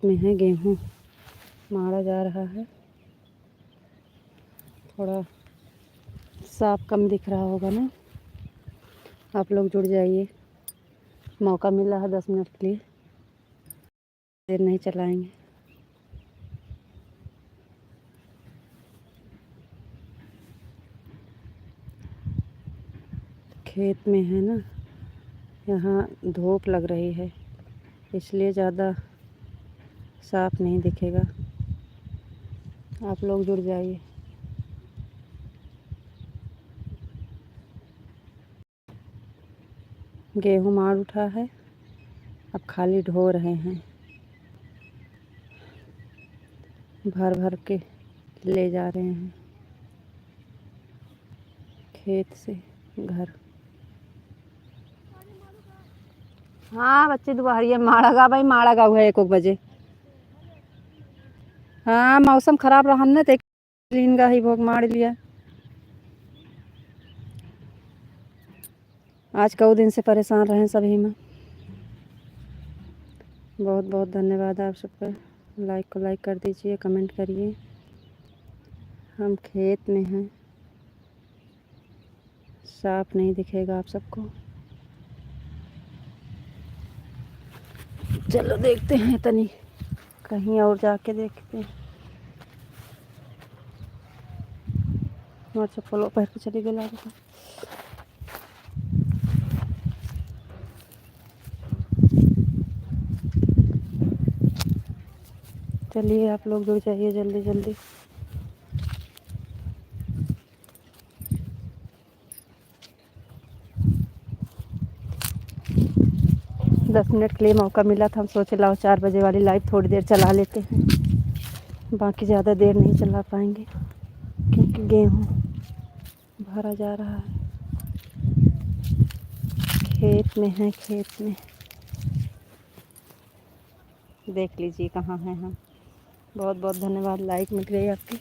में है गेहूँ मारा जा रहा है। थोड़ा साफ कम दिख रहा होगा ना। आप लोग जुड़ जाइए, मौका मिला है 10 मिनट के लिए, देर नहीं चलाएंगे। खेत में है ना, यहाँ धूप लग रही है इसलिए ज़्यादा साफ नहीं दिखेगा। आप लोग जुड़ जाइए। गेहूँ मार उठा है, अब खाली ढो रहे हैं, भर भर के ले जा रहे हैं खेत से घर। हाँ बच्चे दोपहरिया माड़ागा भाई, माड़ागा हुआ 1 बजे। हाँ मौसम खराब रहा न तो लीन ही भोग मार लिया। आज कई दिन से परेशान रहे सभी में। बहुत बहुत धन्यवाद आप सबका। लाइक को लाइक कर दीजिए, कमेंट करिए। हम खेत में हैं, साफ नहीं दिखेगा आप सबको। चलो देखते हैं, तनी कहीं और जाके देखते हैं। हमारे चप्पलों पैर के चली गई लागत। चलिए आप लोग जुड़ जाइए जल्दी जल्दी। दस मिनट के लिए मौका मिला था, हम सोचे लाओ 4 बजे वाली लाइव थोड़ी देर चला लेते हैं। बाकी ज़्यादा देर नहीं चला पाएंगे क्योंकि गेहूँ भरा जा रहा है। खेत में है, खेत में देख लीजिए कहाँ हैं हम। बहुत बहुत धन्यवाद, लाइक मिल गई आपकी।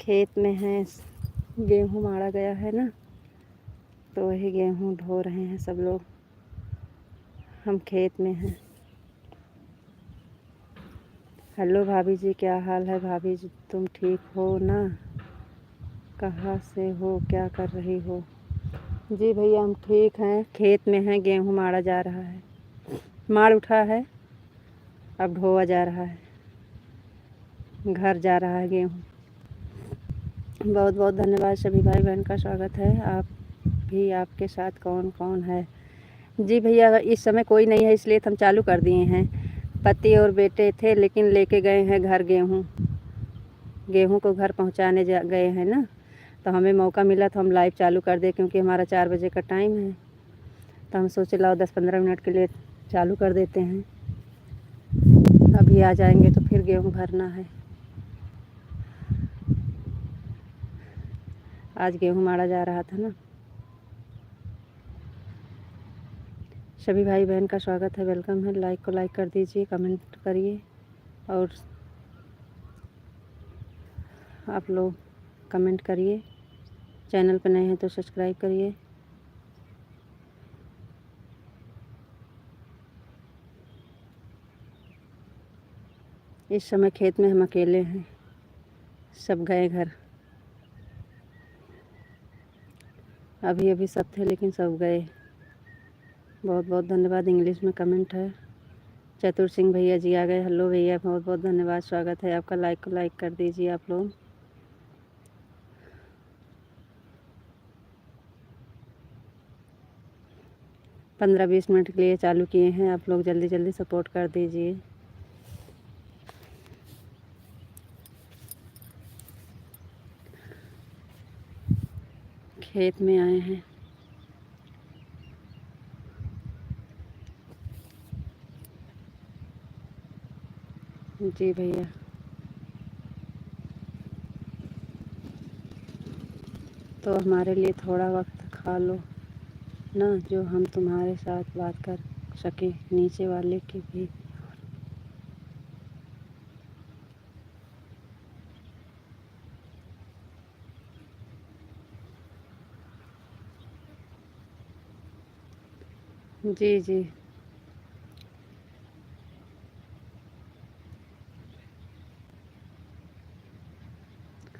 खेत में है, गेहूँ मारा गया है ना, तो वही गेहूँ ढो रहे हैं सब लोग। हम खेत में हैं। हेलो भाभी जी, क्या हाल है भाभी जी, तुम ठीक हो ना? कहाँ से हो, क्या कर रही हो? जी भैया हम ठीक हैं, खेत में हैं, गेहूँ मारा जा रहा है। मार उठा है, अब ढोआ जा रहा है, घर जा रहा है गेहूँ। बहुत बहुत धन्यवाद सभी भाई बहन का स्वागत है। आप भी, आपके साथ कौन कौन है? जी भैया इस समय कोई नहीं है इसलिए हम चालू कर दिए हैं। पति और बेटे थे लेकिन लेके गए हैं घर गेहूँ को घर पहुंचाने गए हैं ना, तो हमें मौका मिला तो हम लाइव चालू कर दें क्योंकि हमारा 4 बजे का टाइम है। तो हम सोचे लाओ 10-15 मिनट के लिए चालू कर देते हैं। अभी आ जाएंगे तो फिर गेहूँ भरना है। आज गेहूँ मारा जा रहा था ना। सभी भाई बहन का स्वागत है, वेलकम है। लाइक को लाइक कर दीजिए, कमेंट करिए और आप लोग कमेंट करिए। चैनल पर नए हैं तो सब्सक्राइब करिए। इस समय खेत में हम अकेले हैं, सब गए घर। अभी अभी सब थे लेकिन सब गए। बहुत बहुत धन्यवाद। इंग्लिश में कमेंट है। चतुर सिंह भैया जी आ गए। हेलो भैया, बहुत बहुत धन्यवाद, स्वागत है आपका। लाइक को लाइक कर दीजिए आप लोग। पंद्रह 20 मिनट के लिए चालू किए हैं, आप लोग जल्दी जल्दी सपोर्ट कर दीजिए। खेत में आए हैं। जी भैया, तो हमारे लिए थोड़ा वक्त खा लो ना, जो हम तुम्हारे साथ बात कर सके, नीचे वाले की भी। जी जी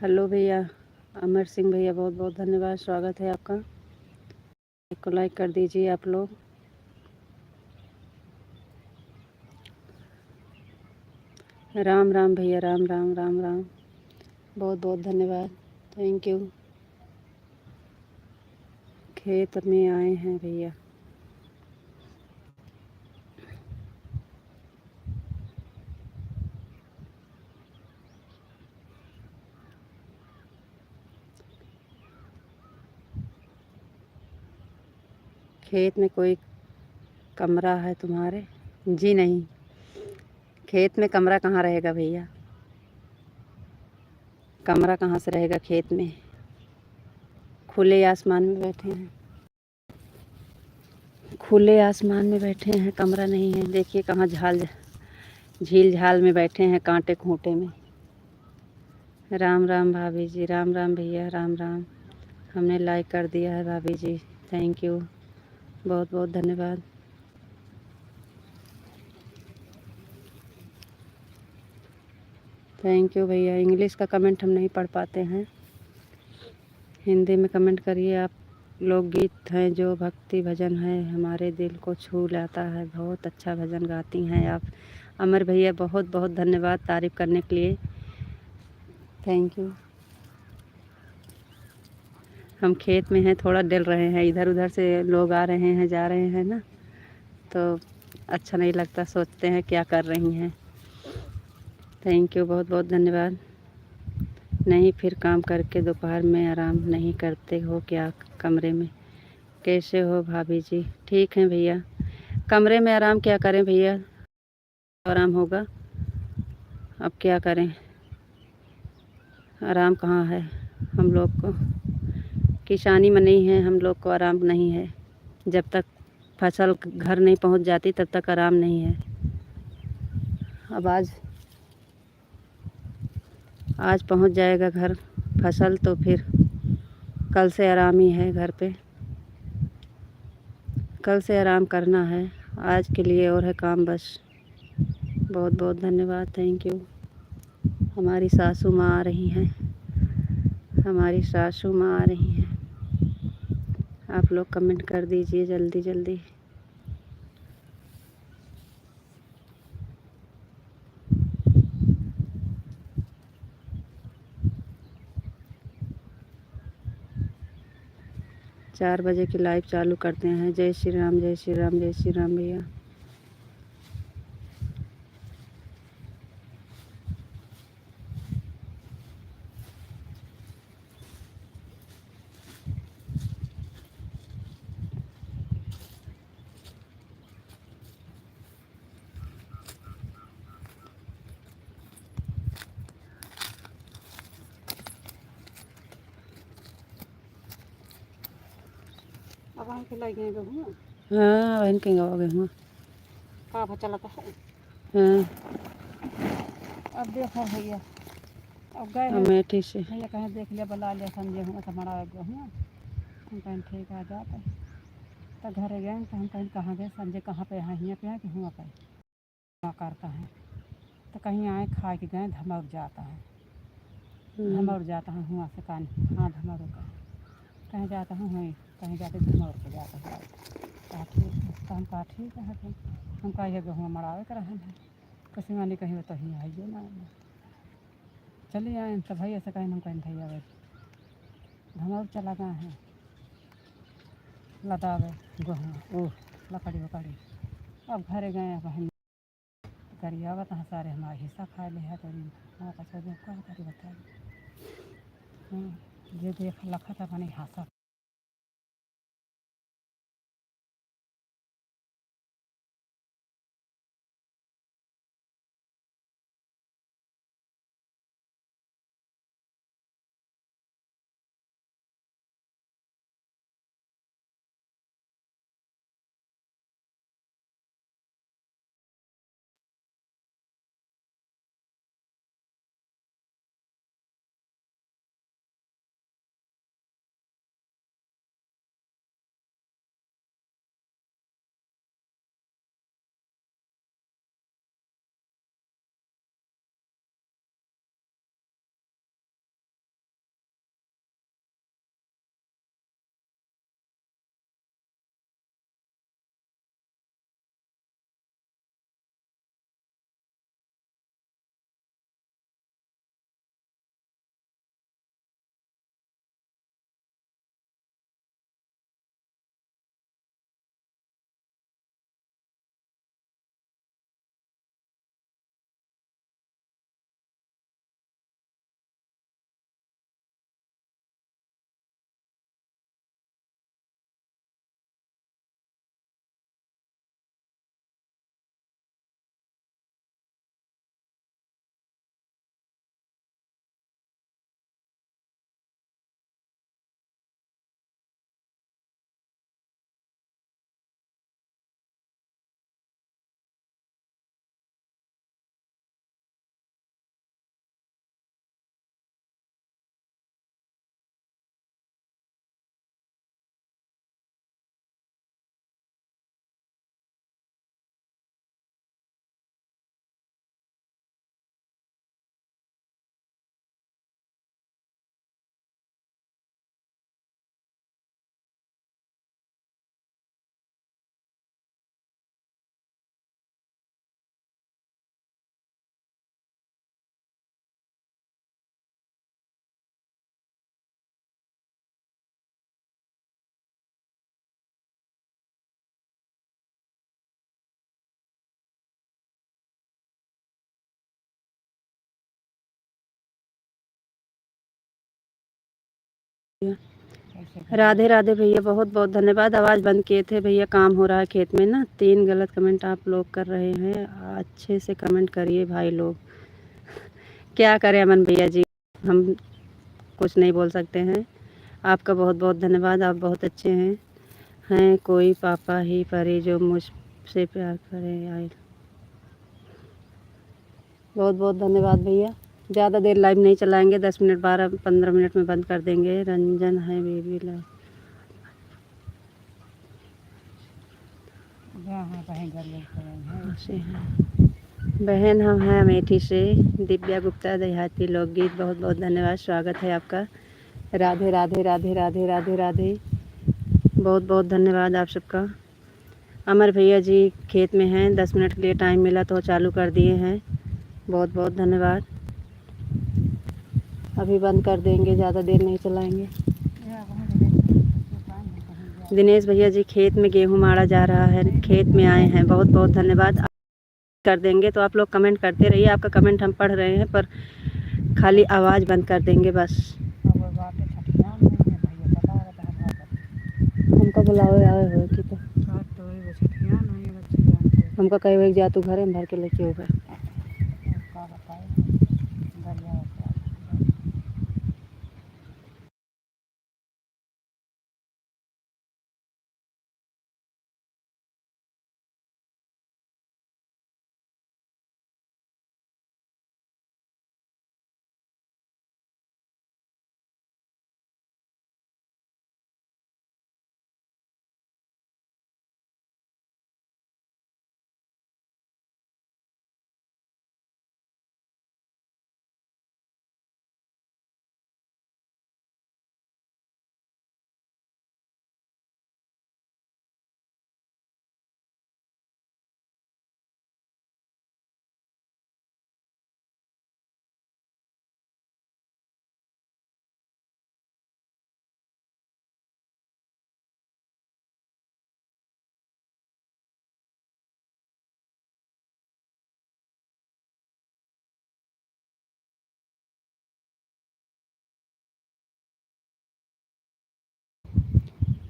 हेलो भैया अमर सिंह भैया, बहुत बहुत धन्यवाद, स्वागत है आपका। एक को लाइक कर दीजिए आप लोग। राम राम भैया, राम राम राम राम, बहुत बहुत धन्यवाद, थैंक यू। खेत में आए हैं भैया। खेत में कोई कमरा है तुम्हारे? जी नहीं, खेत में कमरा कहाँ रहेगा भैया, कमरा कहाँ से रहेगा खेत में। खुले आसमान में बैठे हैं, खुले आसमान में बैठे हैं, कमरा नहीं है। देखिए कहाँ झील झाल में बैठे हैं, कांटे खूंटे में। राम राम भाभी जी, राम राम भैया, राम राम। हमने लाइक कर दिया है भाभी जी, थैंक यू, बहुत बहुत धन्यवाद। थैंक यू भैया। इंग्लिश का कमेंट हम नहीं पढ़ पाते हैं, हिंदी में कमेंट करिए। आप लोकगीत हैं जो भक्ति भजन है, हमारे दिल को छू लाता है। बहुत अच्छा भजन गाती हैं आप। अमर भैया बहुत बहुत धन्यवाद तारीफ़ करने के लिए, थैंक यू। हम खेत में हैं, थोड़ा डल रहे हैं, इधर उधर से लोग आ रहे हैं जा रहे हैं ना, तो अच्छा नहीं लगता, सोचते हैं क्या कर रही हैं। थैंक यू, बहुत बहुत धन्यवाद। नहीं फिर काम करके दोपहर में आराम नहीं करते हो क्या कमरे में? कैसे हो भाभी जी? ठीक हैं भैया। कमरे में आराम क्या करें भैया, आराम होगा, अब क्या करें, आराम कहाँ है हम लोग को, किसानी में नहीं है हम लोग को, आराम नहीं है। जब तक फसल घर नहीं पहुंच जाती तब तक आराम नहीं है। अब आज पहुंच जाएगा घर फसल, तो फिर कल से आराम ही है घर पे, कल से आराम करना है। आज के लिए और है काम बस। बहुत बहुत धन्यवाद, थैंक यू। हमारी सासू माँ आ रही हैं, हमारी सासू माँ आ रही हैं। आप लोग कमेंट कर दीजिए जल्दी जल्दी। चार बजे की लाइव चालू करते हैं। जय श्री राम, जय श्री राम, जय श्री राम भैया। अब हम खिलाई गए गेहूँ। हाँ बहन के गवा गेहूँ का चला था। हाँ अब देखो भैया, अब गए अमेठी से भैया कहीं देख लिया, बुला लिया, समझे हूँ तो मरा गेहूँ। हम कहीं ठीक आ जाते तो घर गए, तो हम कहीं कहाँ गए, संजय कहाँ पे यहाँ पे हैं कि हुआ पे वहाँ करता है, तो कहीं आए खा के गए, धमक जाता है, धमक जाता है हुआ से कान। हाँ धमक का कहीं जाता हूँ, वहीं कहीं जाते धमक के जाता है। कहा ठीक है, तो हम कहा ठीक है, हम कहा ये गेहूँ मरावे कर रहे हैं, किसी मानी कहीं तो ही आइए ना, चलिए आए तो भैया से कहीं, हम कहीं भैया वे धमक चला गए हैं, लदावे गेहूँ ओह लकड़ी वकड़ी। अब घर गए बहन करिए, अब तहाँ सारे हमारा हिस्सा खा ले है, तो हमारा क्या करी बताइए। ये देख लखा था अपने हाथ राधे राधे भैया, बहुत बहुत धन्यवाद। आवाज़ बंद किए थे भैया, काम हो रहा है खेत में ना। 3 गलत कमेंट आप लोग कर रहे हैं, अच्छे से कमेंट करिए भाई लोग। क्या करें अमन भैया जी, हम कुछ नहीं बोल सकते हैं। आपका बहुत बहुत धन्यवाद, आप बहुत अच्छे हैं कोई पापा ही परी जो मुझसे प्यार करे आए। बहुत बहुत धन्यवाद भैया। ज़्यादा देर लाइव नहीं चलाएंगे, 10 मिनट 12-15 मिनट में बंद कर देंगे। रंजन है बेबी लाइव से हैं बहन, हम हैं अमेठी से। दिव्या गुप्ता देहाती लोकगीत, बहुत बहुत धन्यवाद, स्वागत है आपका। राधे राधे राधे राधे राधे राधे, बहुत बहुत धन्यवाद आप सबका। अमर भैया जी खेत में हैं, 10 मिनट के लिए टाइम मिला तो चालू कर दिए हैं, बहुत बहुत धन्यवाद। अभी बंद कर देंगे, ज़्यादा देर नहीं चलाएंगे। दिनेश भैया जी खेत में गेहूँ मारा जा रहा है, खेत में आए हैं, बहुत बहुत धन्यवाद। कर देंगे तो आप लोग कमेंट करते रहिए, आपका कमेंट हम पढ़ रहे हैं, पर खाली आवाज़ बंद कर देंगे बस। हमको बुलाओ आए हो कि तो हमको कहे जा तू घरे में भर के लेके होगा।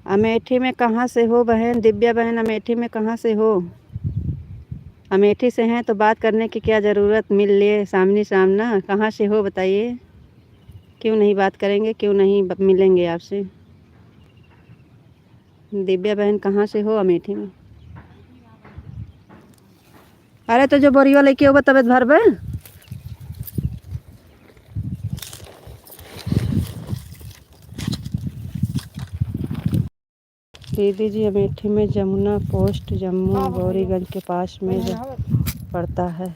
अमेठी में कहाँ से हो बहन? दिव्या बहन अमेठी में कहाँ से हो? अमेठी से हैं तो बात करने की क्या ज़रूरत, मिल लिए सामने सामना। कहाँ से हो बताइए, क्यों नहीं बात करेंगे, क्यों नहीं मिलेंगे आपसे? दिव्या बहन कहाँ से हो? अमेठी में। अरे तो जो बोरियो लेके होगा तबियत भर बे। दीदी जी अमेठी में जमुना पोस्ट जम्मू गौरीगंज के पास में पड़ता है।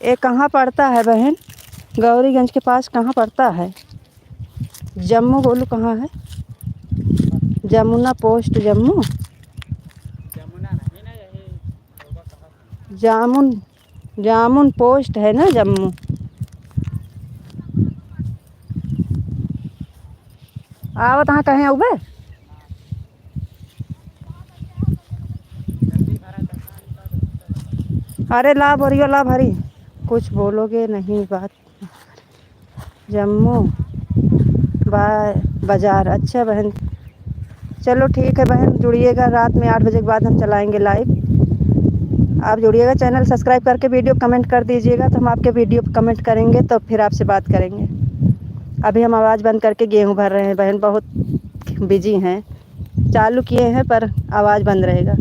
ये कहाँ पड़ता है बहन? गौरीगंज के पास कहाँ पड़ता है? जम्मू बोलो कहाँ है? जमुना पोस्ट जम्मू, जामुन जामुन पोस्ट है ना जम्मू। आवत कहाँ कहें उबे? अरे ला बोरियो ला भरी, कुछ बोलोगे नहीं बात। जम्मू बाज़ार, अच्छा बहन, चलो ठीक है बहन, जुड़िएगा रात में 8 बजे के बाद हम चलाएंगे लाइव। आप जुड़िएगा, चैनल सब्सक्राइब करके वीडियो कमेंट कर दीजिएगा, तो हम आपके वीडियो कमेंट करेंगे तो फिर आपसे बात करेंगे। अभी हम आवाज़ बंद करके गेहूँ भर रहे हैं बहन, बहुत बिजी हैं, चालू किए हैं पर आवाज़ बंद रहेगा।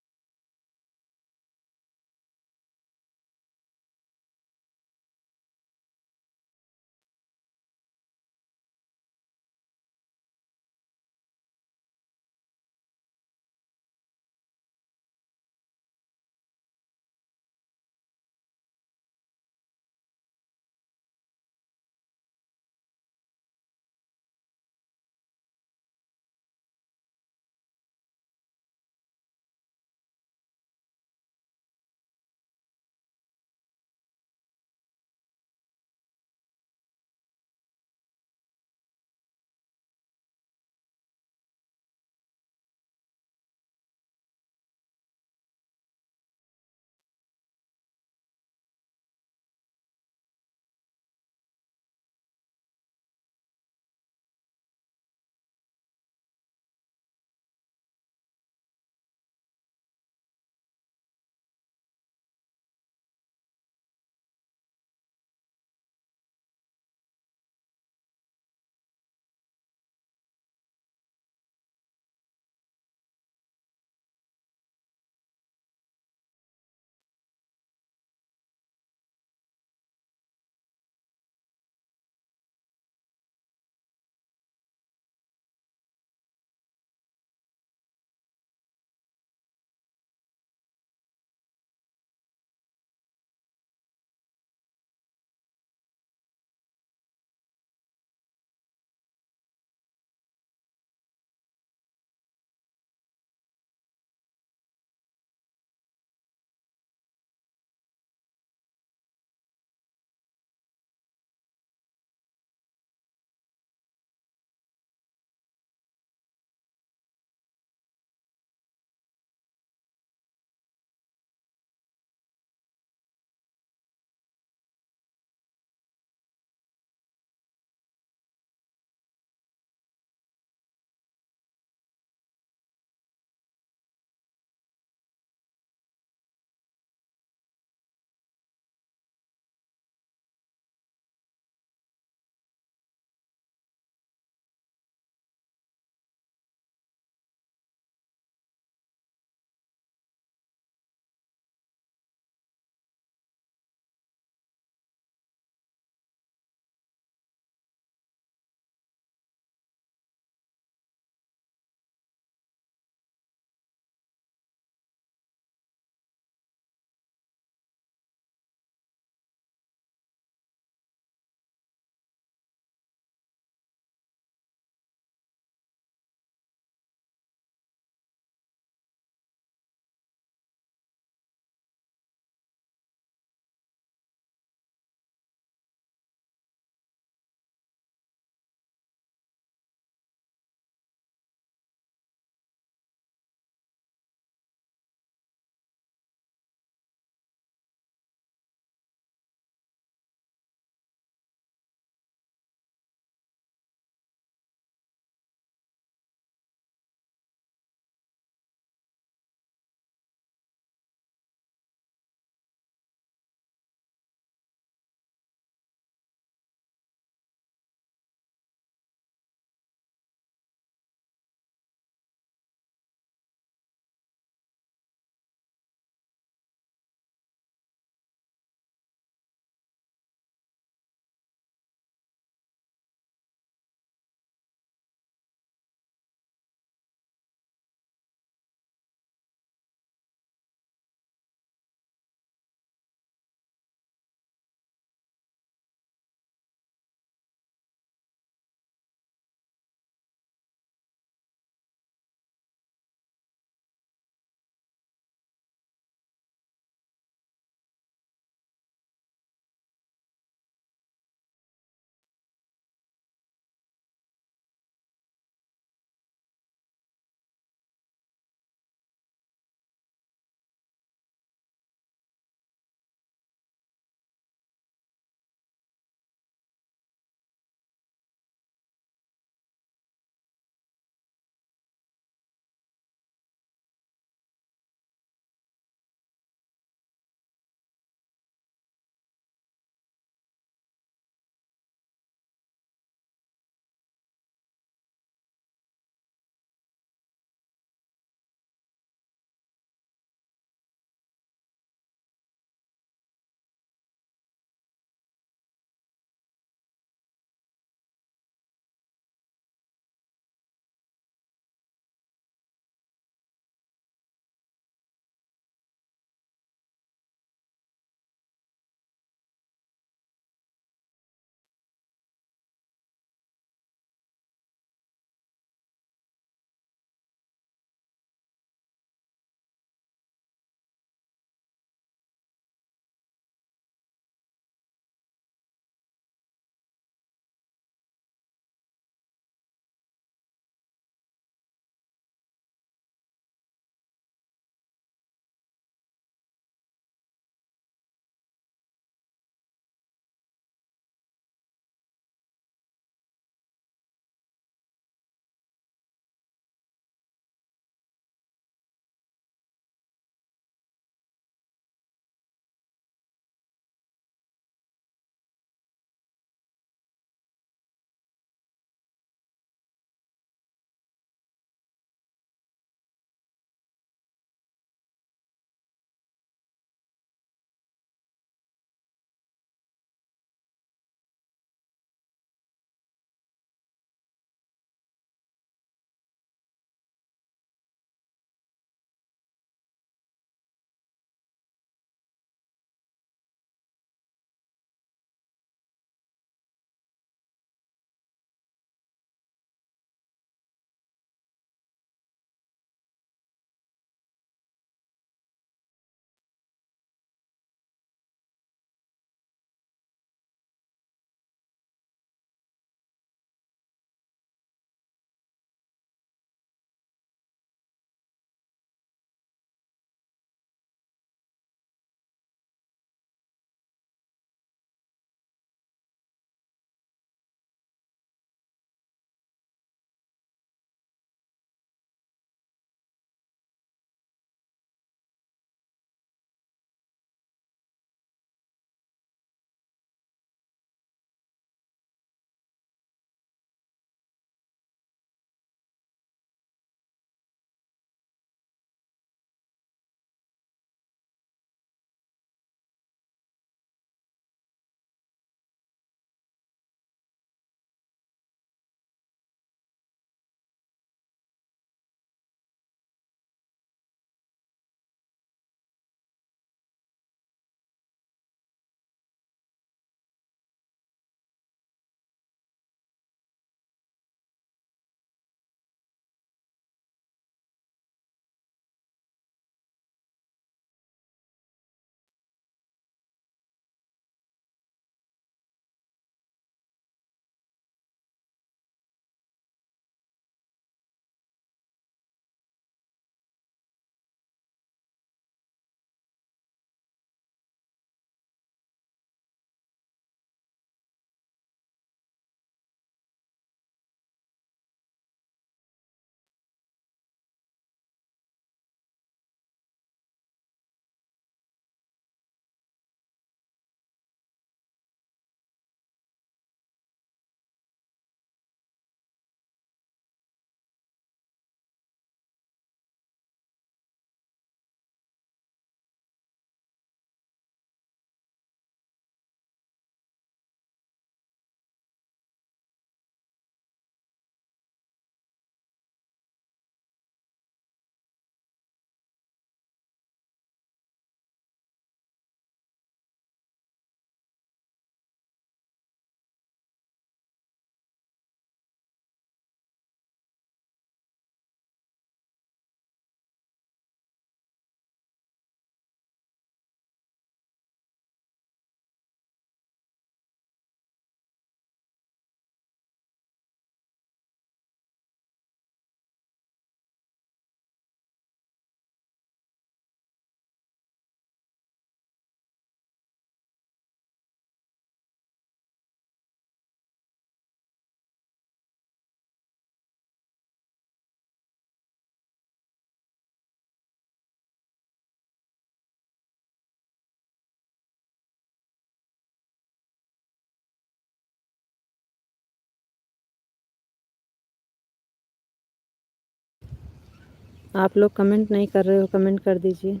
आप लोग कमेंट नहीं कर रहे हो, कमेंट कर दीजिए।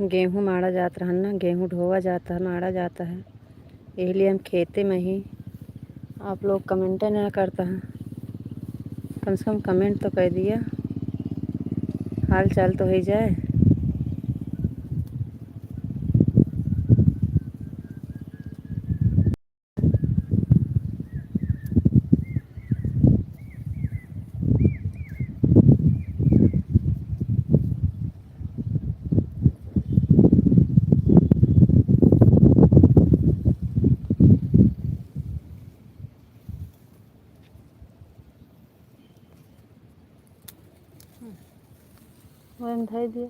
गेहूँ माड़ा जात रहन ना, गेहूँ ढोवा जाता है, माड़ा जाता है, यही लिए हम खेते में ही। आप लोग कमेंट ना करता है, कम से कम कमेंट तो कर दिया, हाल चाल तो हो जाए। धर दिया।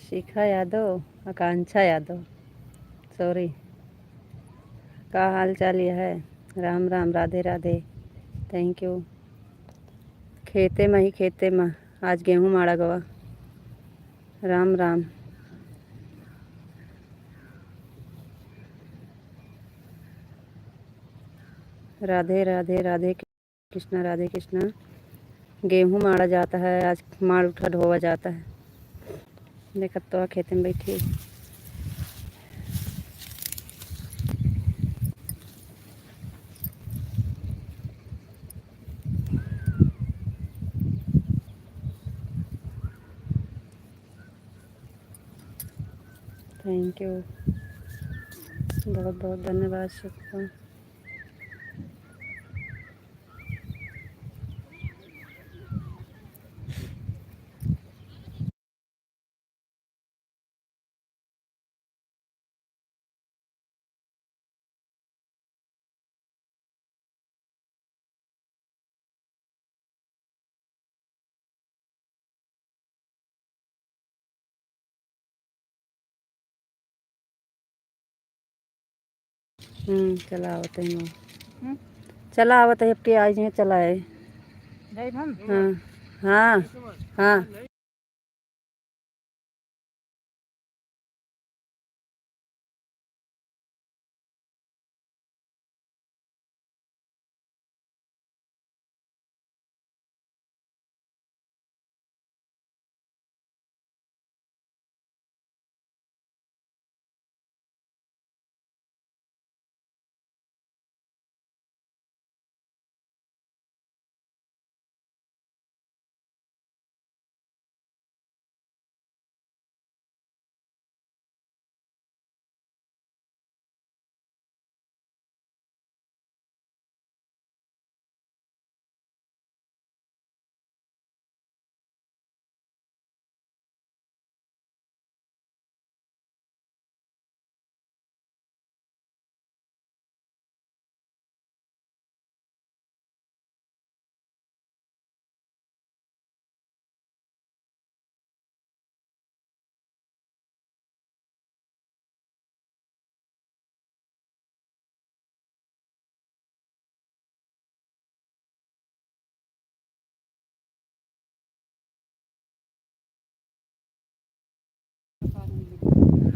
शिखा यादव, आकांक्षा यादव, सॉरी। का हाल चाल यह है? Ram Ram, Radhe Radhe, thank you. खेते में ही, खेते में आज गेहूँ माड़ा गवा। राम राम। राधे राधे, राधे कृष्णा, राधे कृष्णा। गेहूँ माड़ा जाता है आज, माड़ उठा ढोवा जाता है। देखत तो खेते में बैठी। थैंक यू, बहुत बहुत धन्यवाद, शुक्रिया। चला आवत है, चला आवत है, अब के आज हैं चला है। हाँ हाँ हाँ।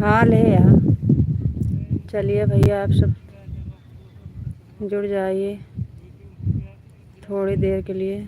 हाँ ले यहाँ, चलिए भैया आप सब जुड़ जाइए थोड़ी देर के लिए।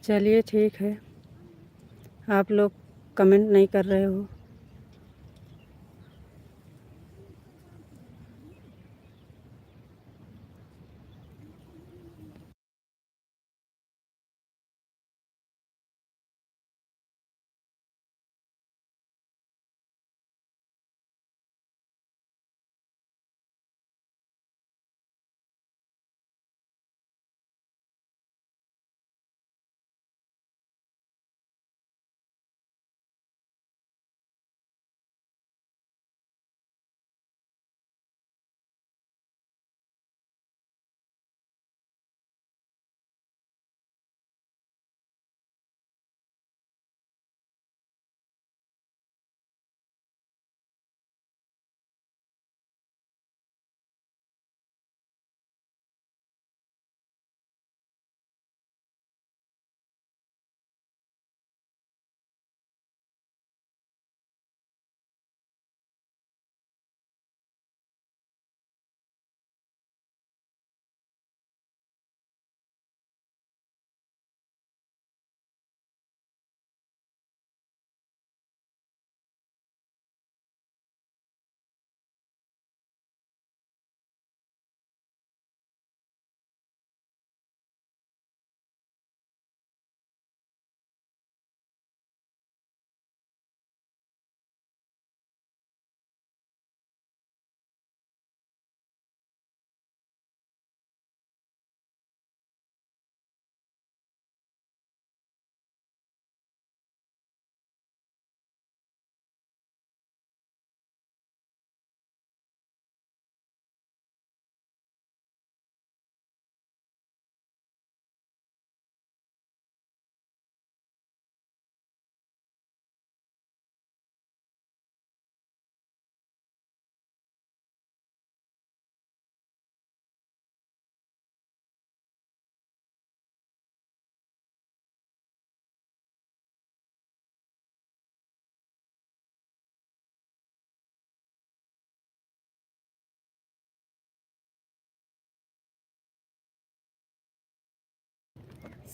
चलिए ठीक है, आप लोग कमेंट नहीं कर रहे हो।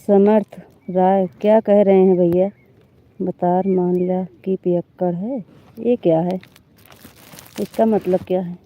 समर्थ राय क्या कह रहे हैं भैया? बतार मामला की पियक्कड़ है, ये क्या है? इसका मतलब क्या है?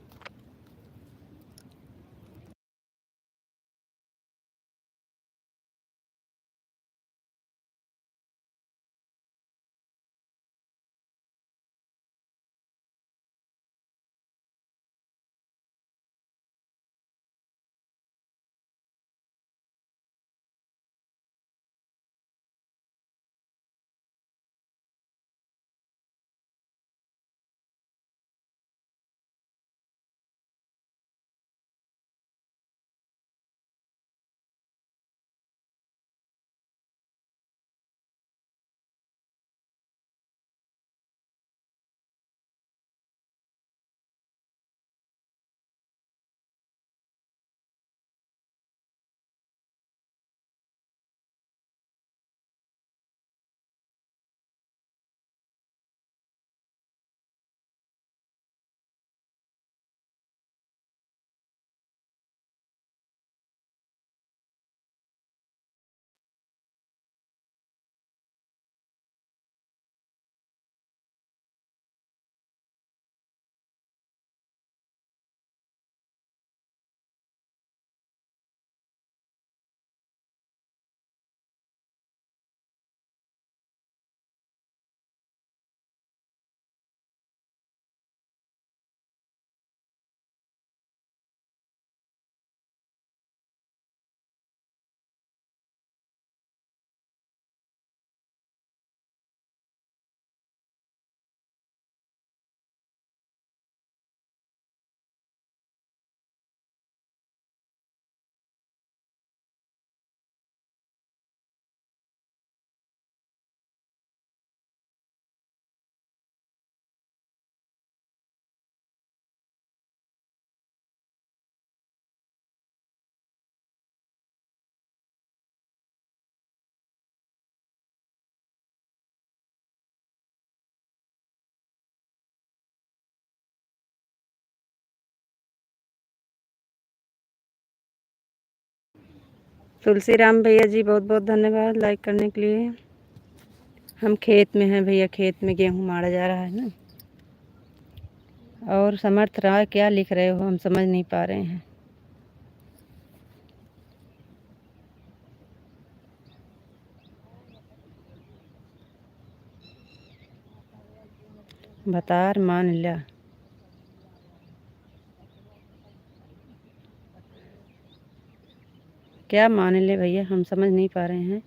तुलसी राम भैया जी बहुत बहुत धन्यवाद लाइक करने के लिए। हम खेत में हैं भैया, खेत में गेहूँ मारा जा रहा है ना। और समर्थ राय क्या लिख रहे हो, हम समझ नहीं पा रहे हैं। बतार मान लिया, क्या मान ले भैया, हम समझ नहीं पा रहे हैं।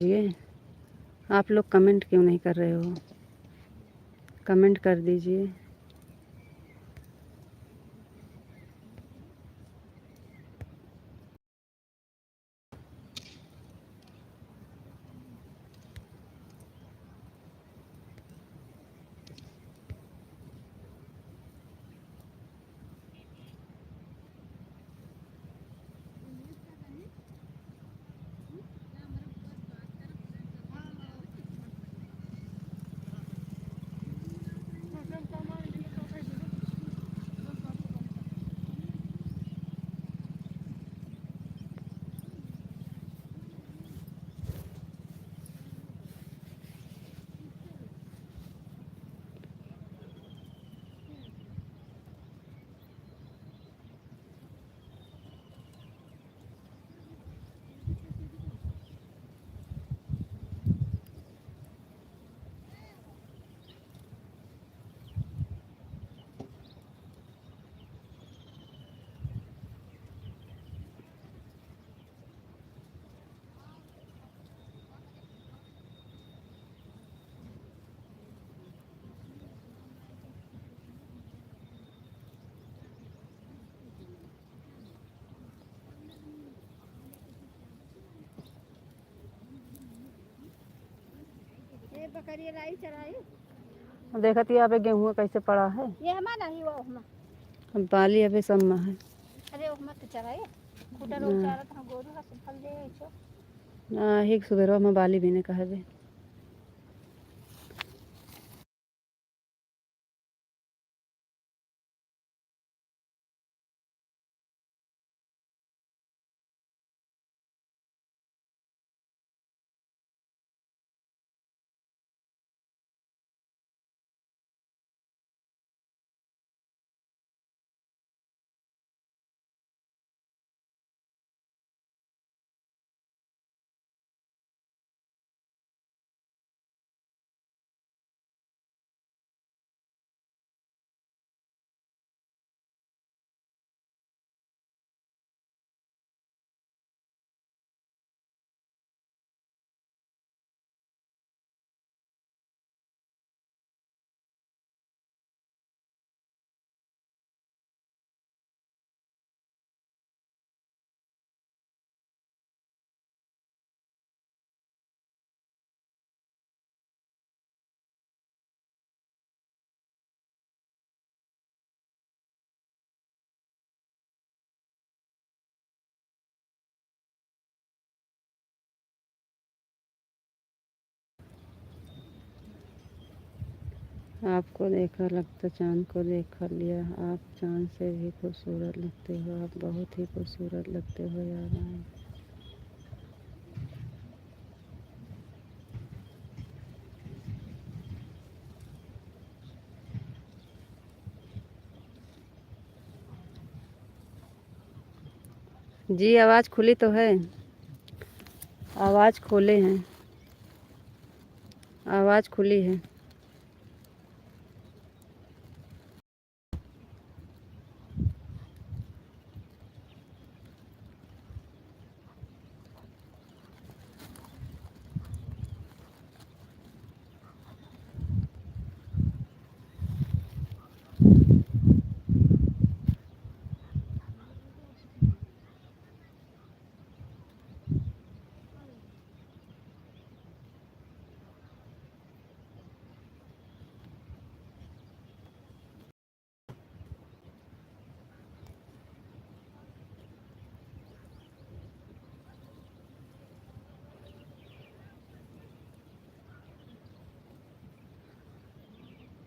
ये आप लोग कमेंट क्यों नहीं कर रहे हो, कमेंट कर दीजिए। बकरी लाई चराई। देखा थी यहाँ पे गेहूँ कैसे पड़ा है। ये हमारा ही वो हम बाली अभी सब में है। अरे वो मत चराई खुटा रोग चारा था गोरू का फल दे छो ही सुबह में बाली भी ने कहा बे। आपको देखा लगता चाँद को देख लिया। आप चाँद से भी खूबसूरत लगते हो। आप बहुत ही खूबसूरत लगते हो यार। जी आवाज़ खुली तो है। आवाज़ खोले हैं। आवाज़ खुली है।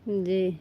जी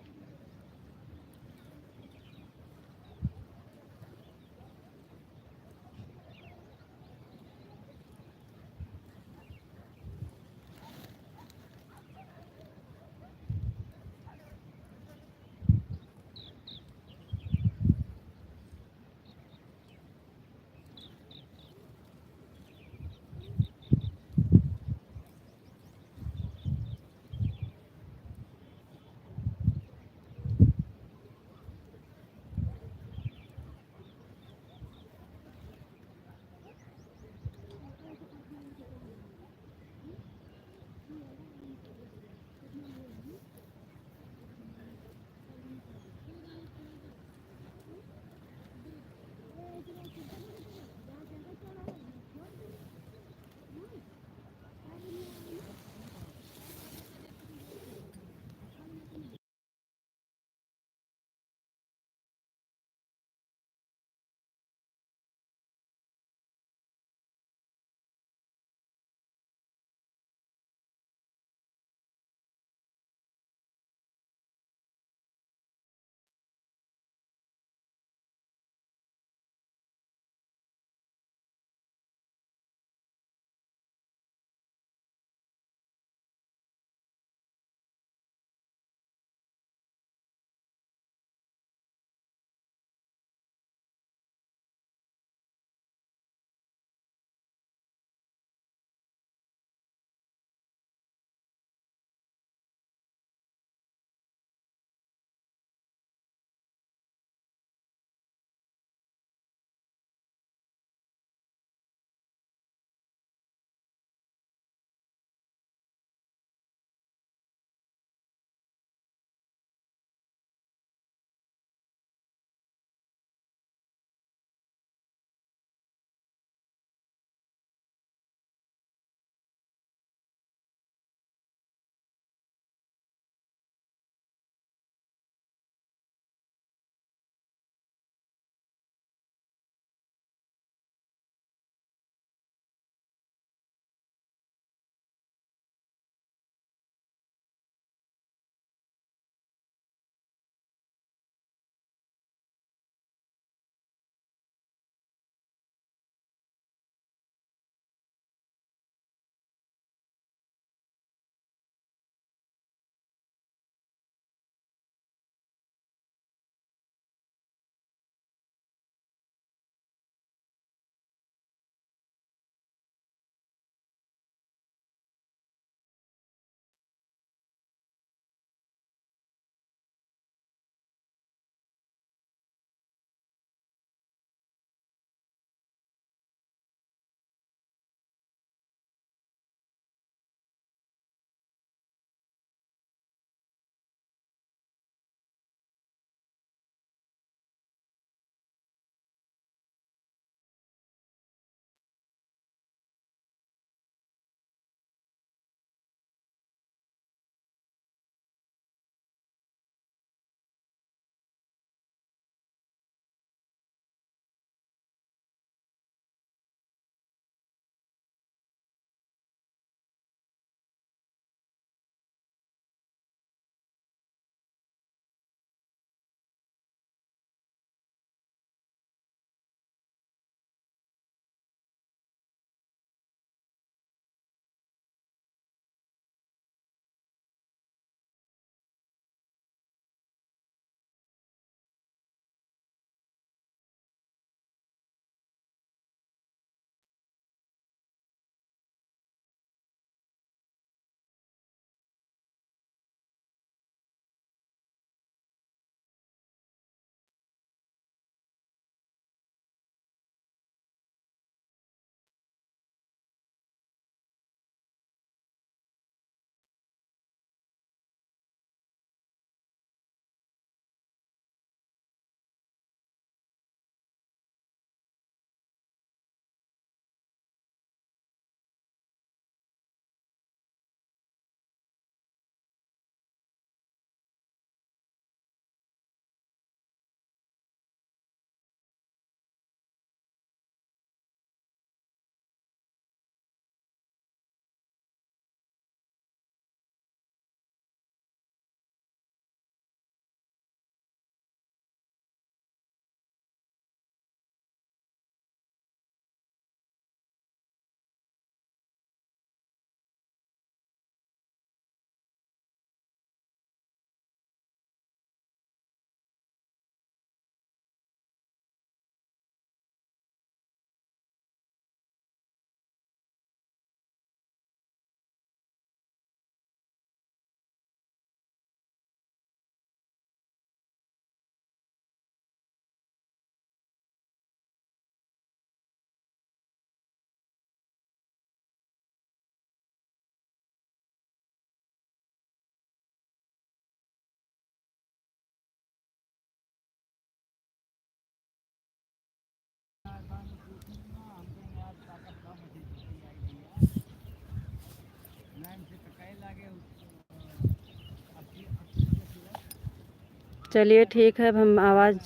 चलिए ठीक है, अब हम आवाज़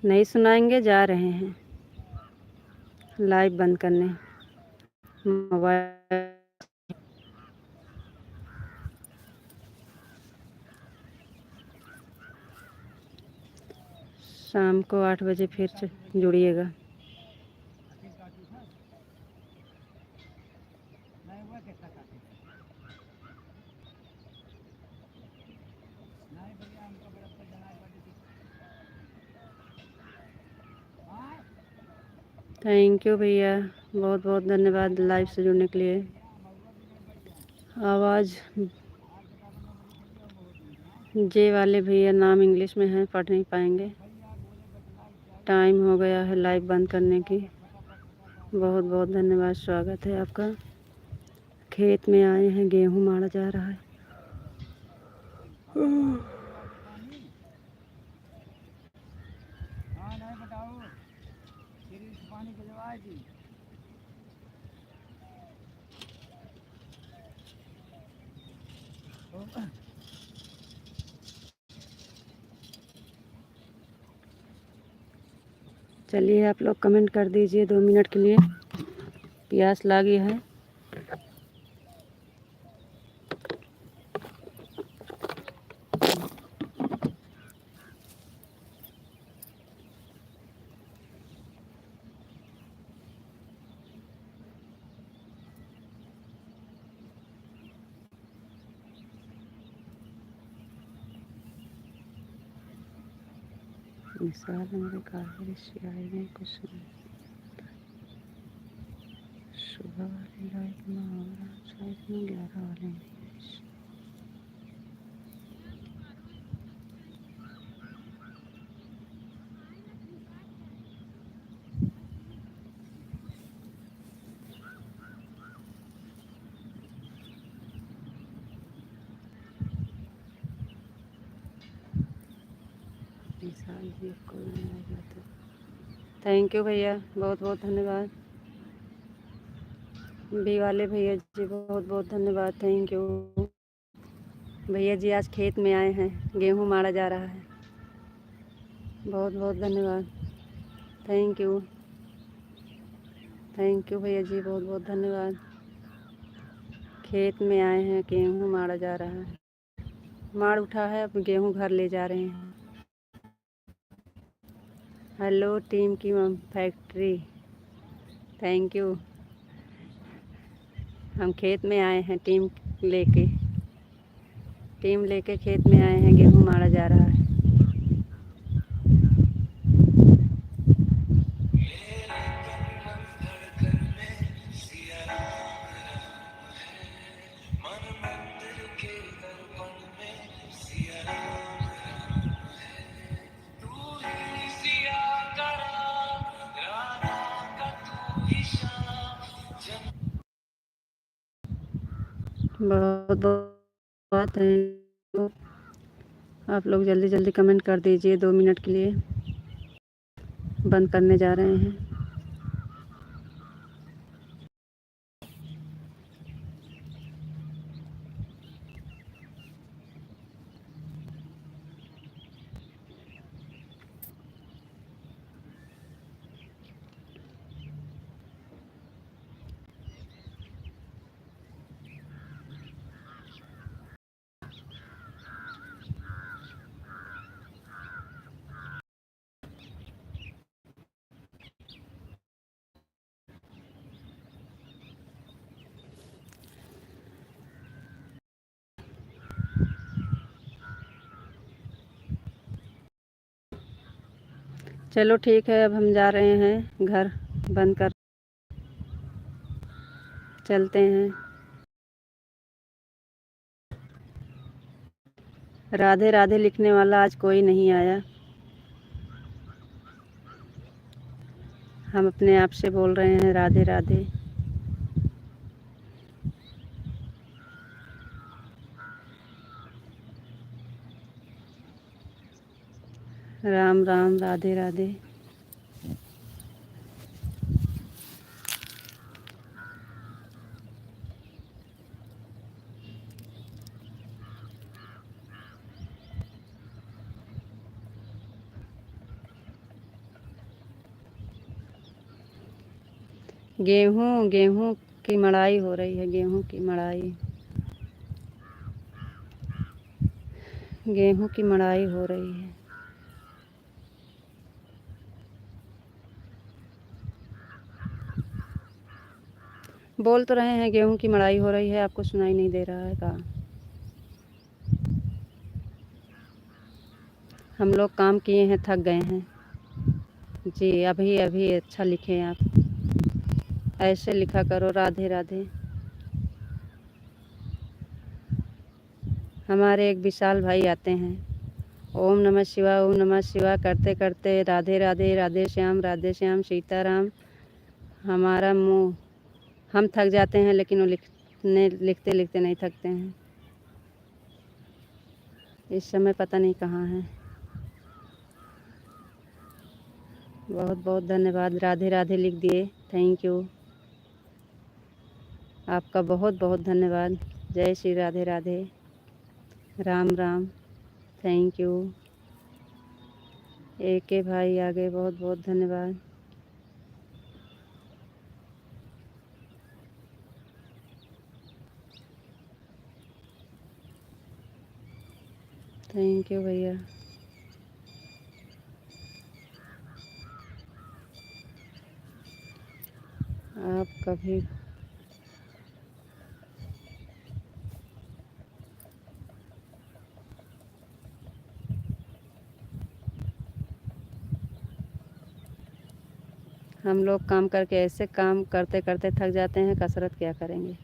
नहीं सुनाएंगे, जा रहे हैं लाइव बंद करने मोबाइल। शाम को 8 बजे फिर जुड़िएगा। थैंक यू भैया, बहुत बहुत धन्यवाद लाइव से जुड़ने के लिए। आवाज़ जे वाले भैया नाम इंग्लिश में है, पढ़ नहीं पाएंगे। टाइम हो गया है लाइव बंद करने की। बहुत बहुत धन्यवाद, स्वागत है आपका। खेत में आए हैं, गेहूँ मारा जा रहा है। चलिए आप लोग कमेंट कर दीजिए 2 मिनट के लिए, प्यास लगी है। मिसाल मेरे काफी रिश्ते आए हैं, कुछ सुबह वाली लाइट में और शायद में 11 वाले हैं। मिसाल जी को थैंक यू भैया, बहुत बहुत धन्यवाद। बी वाले भैया जी बहुत बहुत धन्यवाद, थैंक यू। भैया जी आज खेत में आए हैं, गेहूँ मारा जा रहा है। बहुत बहुत धन्यवाद, थैंक यू। थैंक यू भैया जी, बहुत बहुत धन्यवाद। खेत में आए हैं, गेहूँ मारा जा रहा है। मार उठा है, अब गेहूँ घर ले जा रहे हैं। हेलो टीम की फैक्ट्री, थैंक यू। हम खेत में आए हैं लेके टीम लेके खेत में आए हैं, गेहूँ मारा जा रहा है। बहुत बहुत है। आप लोग जल्दी जल्दी कमेंट कर दीजिए, 2 मिनट के लिए बंद करने जा रहे हैं। चलो ठीक है, अब हम जा रहे हैं घर बंद कर, चलते हैं। राधे राधे लिखने वाला आज कोई नहीं आया। हम अपने आप से बोल रहे हैं राधे राधे। राम राम, राधे राधे। गेहूँ गेहूँ की मड़ाई हो रही है, गेहूँ की मड़ाई, गेहूँ की मड़ाई हो रही है। बोल तो रहे हैं गेहूँ की मड़ाई हो रही है, आपको सुनाई नहीं दे रहा है का? हम लोग काम किए हैं, थक गए हैं जी। अभी अभी अच्छा लिखे आप, ऐसे लिखा करो राधे राधे। हमारे एक विशाल भाई आते हैं, ओम नमः शिवाय ओम नमः शिवाय करते करते राधे राधे राधे श्याम सीताराम। हमारा मुंह, हम थक जाते हैं लेकिन वो लिखते लिखते नहीं थकते हैं। इस समय पता नहीं कहाँ हैं। बहुत बहुत धन्यवाद, राधे राधे लिख दिए, थैंक यू, आपका बहुत बहुत धन्यवाद। जय श्री राधे राधे, राम राम, थैंक यू। एक भाई आ गए, बहुत बहुत धन्यवाद। थैंक यू भैया। आप कभी हम लोग काम करके ऐसे काम करते करते थक जाते हैं, कसरत क्या करेंगे।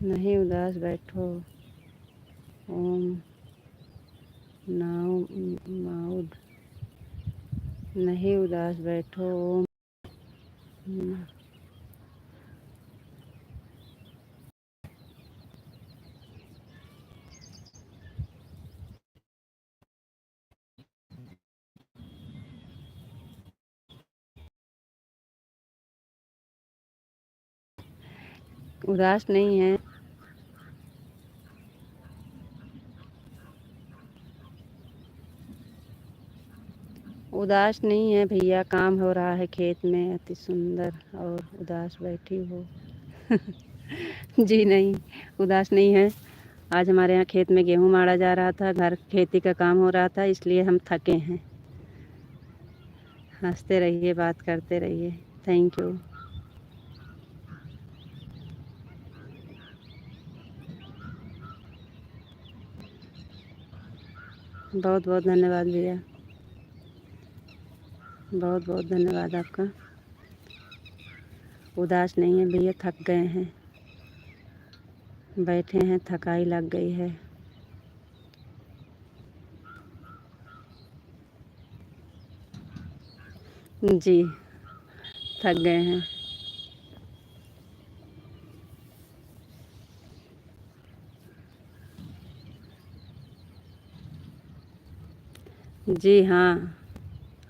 नहीं उदास बैठो, ओम नाउ माउड, नहीं उदास बैठो, ओम। उदास नहीं है, उदास नहीं है भैया, काम हो रहा है खेत में अति सुंदर, और उदास बैठी हो। जी नहीं, उदास नहीं है। आज हमारे यहाँ खेत में गेहूँ मारा जा रहा था, घर खेती का काम हो रहा था, इसलिए हम थके हैं। हंसते रहिए, बात करते रहिए, थैंक यू। बहुत बहुत धन्यवाद भैया, बहुत बहुत धन्यवाद आपका। उदास नहीं है भैया, थक गए हैं, बैठे हैं, थकाई लग गई है। जी, थक गए हैं। जी हाँ,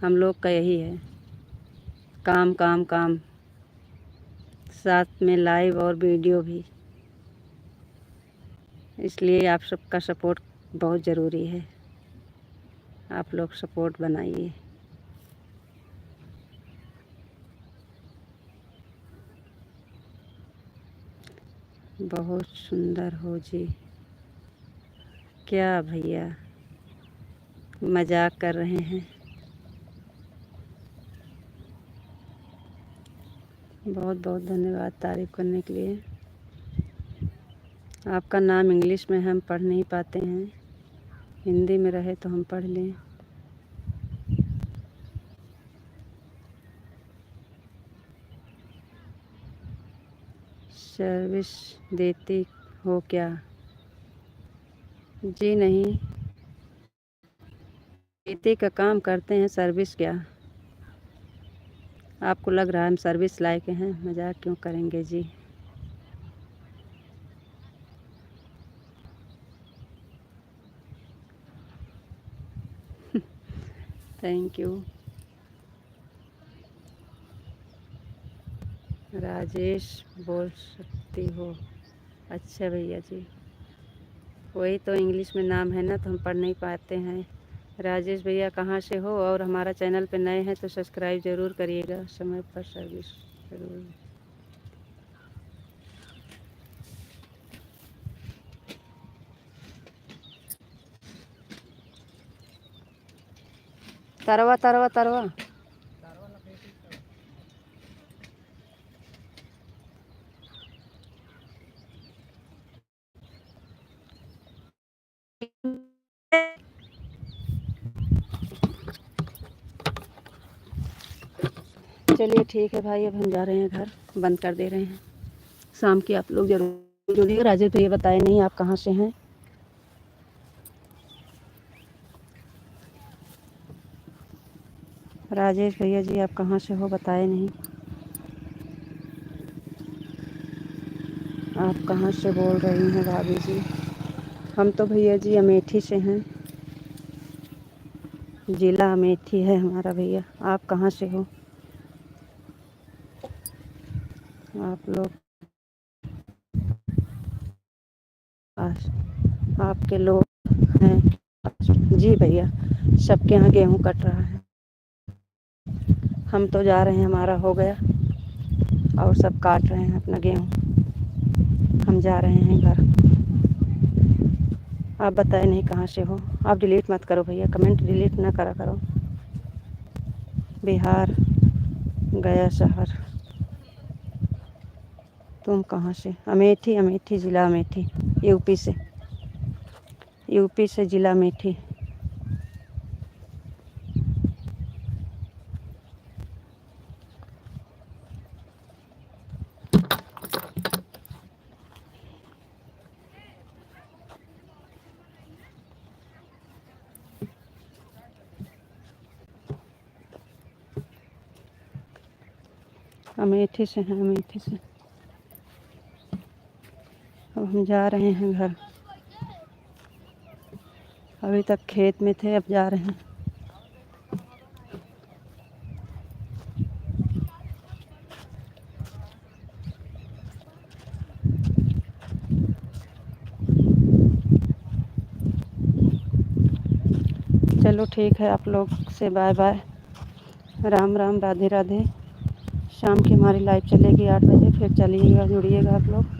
हम लोग का यही है, काम काम काम, साथ में लाइव और वीडियो भी। इसलिए आप सबका सपोर्ट बहुत ज़रूरी है, आप लोग सपोर्ट बनाइए। बहुत सुंदर हो जी। क्या भैया, मजाक कर रहे हैं। बहुत बहुत धन्यवाद तारीफ़ करने के लिए। आपका नाम इंग्लिश में हम पढ़ नहीं पाते हैं, हिंदी में रहे तो हम पढ़ लें। सर्विस देती हो क्या? जी नहीं, खेती का काम करते हैं, सर्विस क्या? आपको लग रहा है हम सर्विस लायक हैं? मजाक क्यों करेंगे जी। Thank you. राजेश बोल सकती हो? अच्छा भैया जी, वही तो इंग्लिश में नाम है ना, तो हम पढ़ नहीं पाते हैं। राजेश भैया कहाँ से हो? और हमारा चैनल पे नए हैं तो सब्सक्राइब ज़रूर करिएगा, समय पर सर्विस ज़रूर। तरवा तरवा तरवा चलिए ठीक है भाई, अब हम जा रहे हैं घर, बंद कर दे रहे हैं। शाम की आप लोग जरूर जुड़िएगा। राजेश भैया बताए नहीं आप कहाँ से हैं? राजेश भैया जी आप कहाँ से हो बताए नहीं। आप कहाँ से बोल रही हैं भाभी जी? हम तो भैया जी अमेठी से हैं, ज़िला अमेठी है हमारा भैया। आप कहाँ से हो? आप लोग आपके लोग हैं? जी भैया, सबके यहाँ गेहूँ कट रहा है। हम तो जा रहे हैं, हमारा हो गया और सब काट रहे हैं अपना गेहूँ। हम जा रहे हैं घर। आप बताए नहीं कहाँ से हो? आप डिलीट मत करो भैया, कमेंट डिलीट ना करा करो। बिहार गया शहर। तुम कहाँ से? अमेठी, अमेठी ज़िला अमेठी, यूपी से। यूपी से ज़िला अमेठी। अमेठी से हैं, अमेठी से। अब हम जा रहे हैं घर। अभी तक खेत में थे, अब जा रहे हैं। चलो ठीक है, आप लोग से बाय बाय, राम राम, राधे राधे। शाम की हमारी लाइव चलेगी 8 बजे, फिर चलिएगा, जुड़िएगा आप लोग।